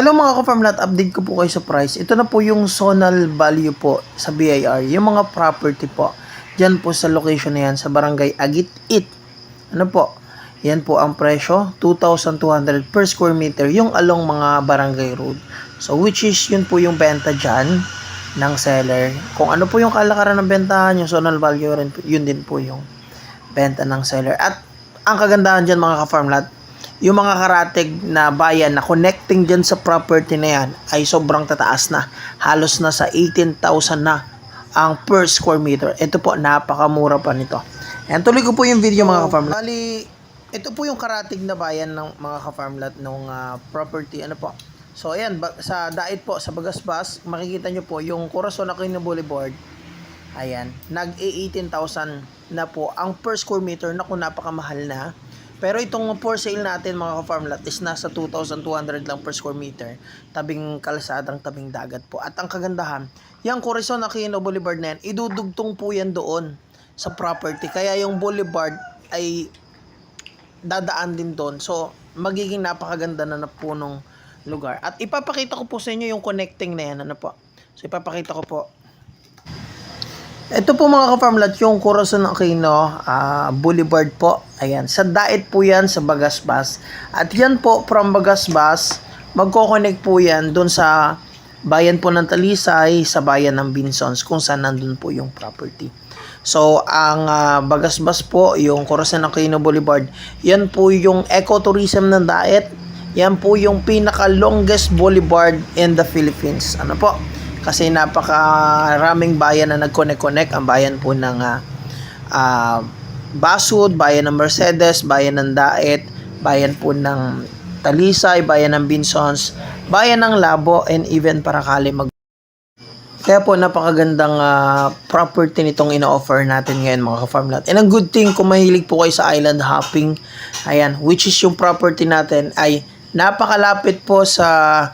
Hello mga ka-farmlat, update ko po kayo sa price. Ito na po yung zonal value po sa BIR, yung mga property po. Diyan po sa location na yan, sa barangay Agit-It. Ano po? Yan po ang presyo, 2,200 per square meter, yung along mga barangay road. So which is yun po yung benta dyan ng seller. Kung ano po yung kalakaran ng bentahan, yung zonal value rin, yun din po yung benta ng seller. At ang kagandahan dyan mga ka-farmlat, yung mga karatig na bayan na connecting dyan sa property na yan ay sobrang tataas na. Halos na sa 18,000 na ang per square meter. Ito po, napakamura pa nito. And tuloy ko po yung video mga ka-farmlat. Bali, ito po yung karatig na bayan ng mga ka-farmlat ng property. Ano po? So ayan, sa Dait po, sa Bagasbas, makikita nyo po yung Corazon Aquino Boulevard. Ayan, nag-18,000 na po ang per square meter. Naku, napakamahal na. Pero itong for sale natin mga ka-farmlat is nasa 2,200 lang per square meter. Tabing kalsadang, tabing dagat po. At ang kagandahan, yung Corazon Aquino Boulevard na yan, idudugtong po yan doon sa property. Kaya yung boulevard ay dadaan din doon. So, magiging napakaganda na po nung lugar. At ipapakita ko po sa inyo yung connecting na yan. Ano po? So, ipapakita ko po. Ito po mga ka-farmlat, yung Corazon Aquino Boulevard po. Ayan, sa Dait po yan, sa Bagasbas. At yan po, from Bagasbas, magko-connect po yan doon sa bayan po ng Talisay, sa bayan ng Binsons, kung saan nandun po yung property. So, ang Bagasbas po, yung Corazon Aquino Boulevard, yan po yung ecotourism ng Dait. Yan po yung pinaka-longest boulevard in the Philippines. Ano po? Kasi napakaraming bayan na nag-connect-connect. Ang bayan po ng Basud, bayan ng Mercedes, bayan ng Dait, bayan po ng Talisay, bayan ng Binsons, bayan ng Labo, and even Paracale. Kaya po napakagandang property nitong ino-offer natin ngayon mga ka-farmlat. And ang good thing kung mahilig po kayo sa island hopping, ayan, which is yung property natin ay napakalapit po sa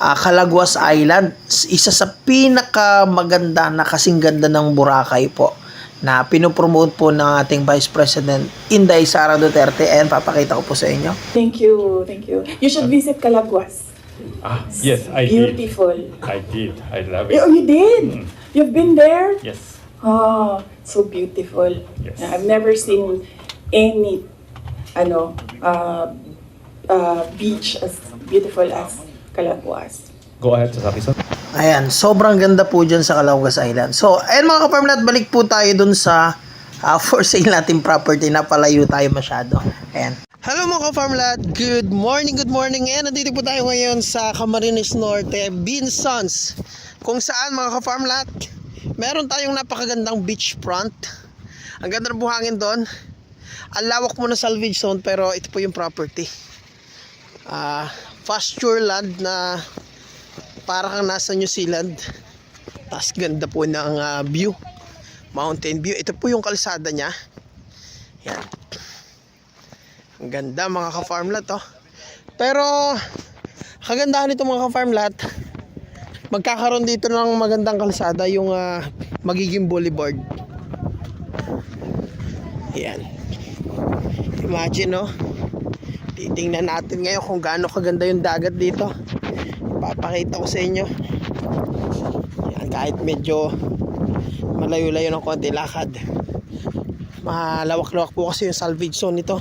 Calaguas Island, isa sa pinakamaganda na kasing ganda ng Boracay po na pinopromote po ng ating Vice President Inday Sara Duterte, and papakita ko po sa inyo. Thank you, thank you. You should visit Calaguas. Yes, I Beautiful. did. I did. I love it. Oh, you did? You've been there? Yes. Oh, so beautiful. Yes. I've never seen any beach as beautiful as Calaguas. Go ahead, Sasaki-san. Ayan, sobrang ganda po dyan sa Calaguas Island. So, ayan mga ka-farmlat, balik po tayo dun sa for sale natin property na palayo tayo masyado. Ayan. Hello mga ka-farmlat, good morning. Ayan, nandito po tayo ngayon sa Camarines Norte, Binsons. Kung saan mga ka-farmlat, meron tayong napakagandang beachfront. Ang ganda ng buhangin doon. Ang lawak mo na salvage zone, pero ito po yung property. Pasture land na para kang nasa New Zealand. Tas ganda po ng view, mountain view. Ito po yung kalsada niya. Yan, ang ganda mga ka-farmlat oh. Pero kagandahan nito mga ka-farmlat, magkakaroon dito ng magandang kalsada, yung magiging boulevard. Yan, imagine oh. Titingnan natin ngayon kung gaano kaganda yung dagat dito. Papakita ko sa inyo. Yan, kahit medyo malayo-layo ng konti lakad, malawak-lawak po kasi yung salvage zone nito.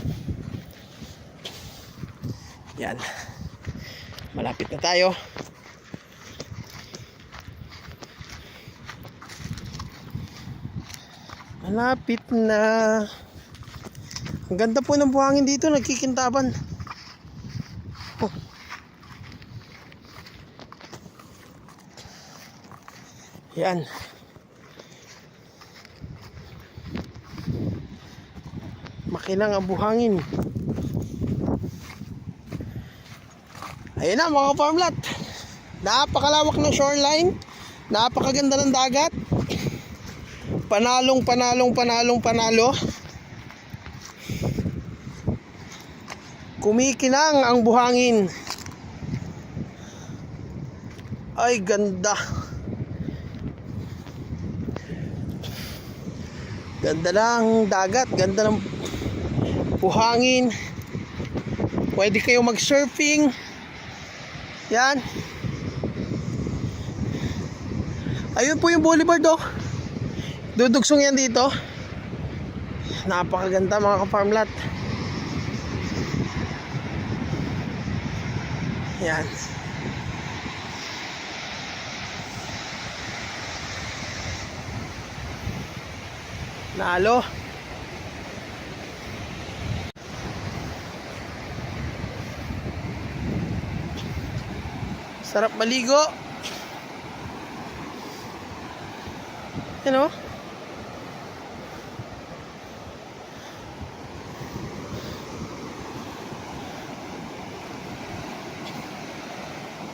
Yan, malapit na tayo. Malapit na. Ang ganda po ng buhangin dito, nagkikintaban. Oh. Yan. Makinang ang buhangin. Ayun na mga farmlat. Napakalawak ng shoreline. Napakaganda ng dagat. Panalo. Kumikinang ang buhangin. Ay ganda. Ganda ng dagat, ganda ng buhangin. Pwede kayo mag-surfing. Yan. Ayun po yung boulevard oh. Dudugsong yan dito. Napakaganda mga ka-farm lot. Yan. Nalo. Sarap maligo. Yan o.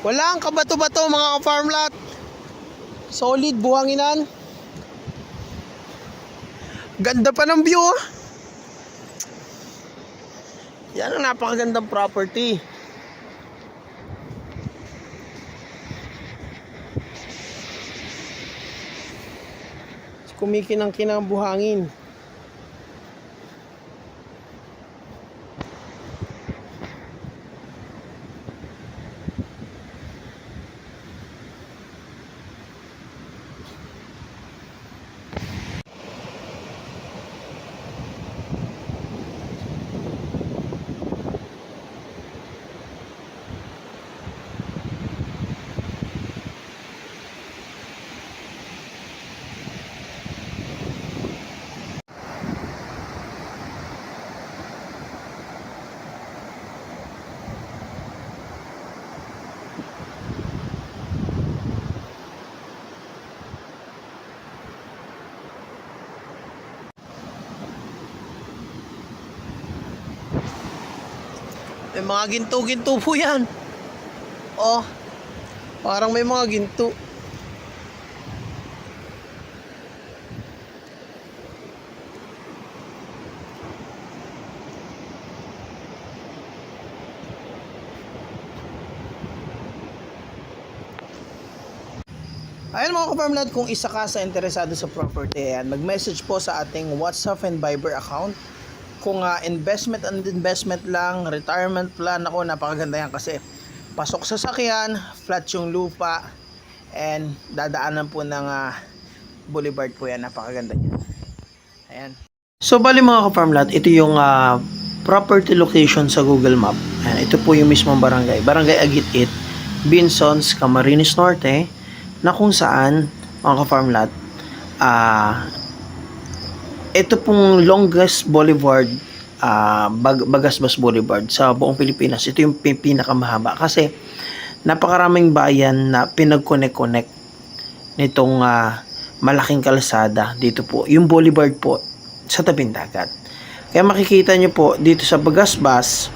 Walang kabato-bato mga ka-farm lot. Solid buhanginan. Ganda pa ng view oh. Yan ang napakagandang property. Kumikinang-kinang buhangin. May mga ginto-ginto po yan. Oh, parang may mga ginto. Ayan mga ka-farm lot, kung isa ka sa interesado sa property, ayan, mag-message po sa ating WhatsApp and Viber account. Kung investment and investment lang, retirement plan, ako napakaganda yan kasi pasok sa sakyan, flat yung lupa, and dadaanan po ng boulevard po yan, napakaganda yan. Ayan. So bali mga ka-farm lot, ito yung property location sa Google Map. Ayan, ito po yung mismong barangay, Barangay Agit-it, Binsons, Camarines Norte, na kung saan mga ka-farm lot, ito pong longest boulevard, Bagasbas Boulevard sa buong Pilipinas. Ito yung pinakamahaba kasi napakaraming bayan na pinag-connect-connect nitong malaking kalsada dito po. Yung boulevard po sa tabing dagat. Kaya makikita nyo po dito sa Bagasbas,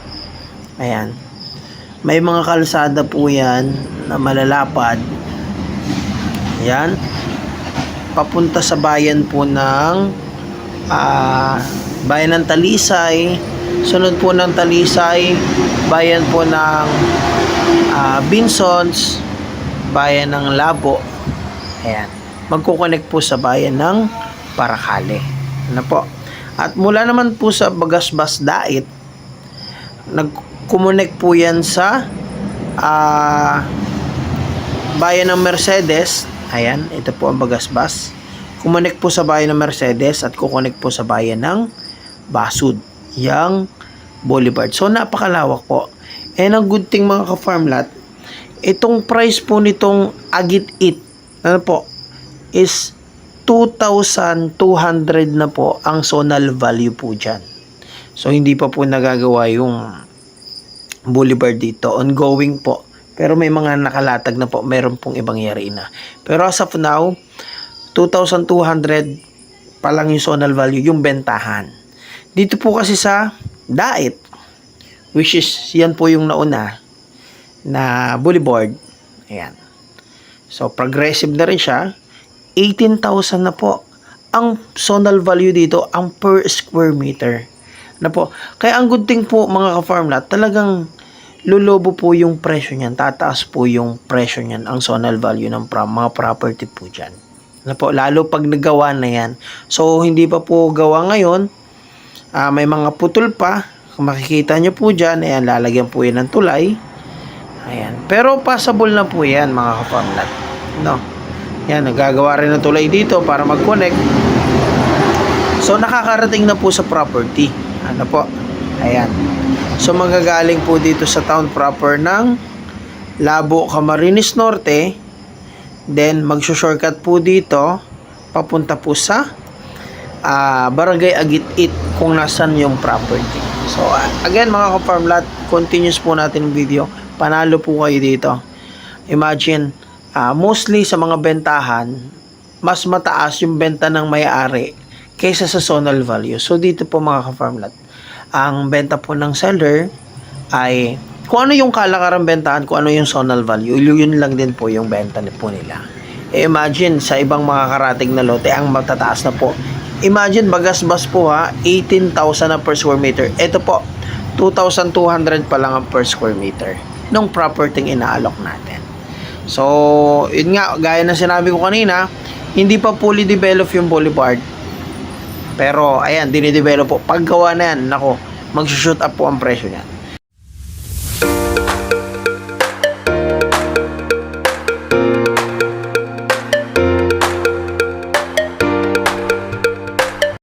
ayan, may mga kalsada po yan na malalapad. Ayan, papunta sa bayan po ng bayan ng Talisay. Sunod po ng Talisay, bayan po ng Binsons, bayan ng Labo. Ayan, magkukonek po sa bayan ng Paracale. Ano po? At mula naman po sa Bagasbas Dait, nagkumonek po yan sa bayan ng Mercedes. Ayan, ito po ang Bagasbas. Kumonek po sa bayan ng Mercedes at kukonek po sa bayan ng Basud, yang boulevard. So napakalawak po. And ang good thing mga ka-farm lot, itong price po nitong Agit-it, ano po, is 2,200 na po ang zonal value po dyan. So hindi pa po nagagawa yung boulevard dito. Ongoing po. Pero may mga nakalatag na po. Meron pong ibang yari na. Pero as of now, 2,200 pa lang yung zonal value, yung bentahan. Dito po kasi sa Dait, which is yan po yung nauna na boulevard. Ayan. So, progressive na rin siya. 18,000 na po ang zonal value dito, ang per square meter. Na po. Kaya ang good thing po mga ka-farm lot, talagang lulobo po yung presyo niyan, tataas po yung presyo niyan, ang zonal value ng mga property po dyan. Ano po, lalo pag nagawa na yan. So, hindi pa po gawa ngayon, may mga putol pa, kung makikita nyo po dyan, ayan, lalagyan po yan ng tulay, Ayan. Pero passable na po yan mga ka-farmland. No? Yan, nagagawa rin ng tulay dito para mag-connect. So, nakakarating na po sa property. Ano po? Ayan. So, magagaling po dito sa town proper ng Labo, Camarines Norte. Then, magsushortcut po dito. Papunta po sa Barangay Agit-It kung nasan yung property. So, again mga ka-farmland, continuous po natin yung video. Panalo po kayo dito. Imagine, mostly sa mga bentahan, mas mataas yung benta ng may-ari kaysa sa zonal value. So, dito po mga ka-farmland, ang benta po ng seller ay kung ano yung kalakaran bentahan, kung ano yung zonal value, yun lang din po yung benta po nila. Imagine, sa ibang mga karating na lote, ang matataas na po. Imagine, bagas-bas po 18,000 na per square meter. Ito po, 2,200 pa lang ang per square meter nung property inaalok natin. So, yun nga, gaya na sinabi ko kanina, hindi pa fully developed yung boulevard. Pero, ayan, dinidevelop po. Paggawa na yan, nako, mag-shoot up po ang presyo niyan.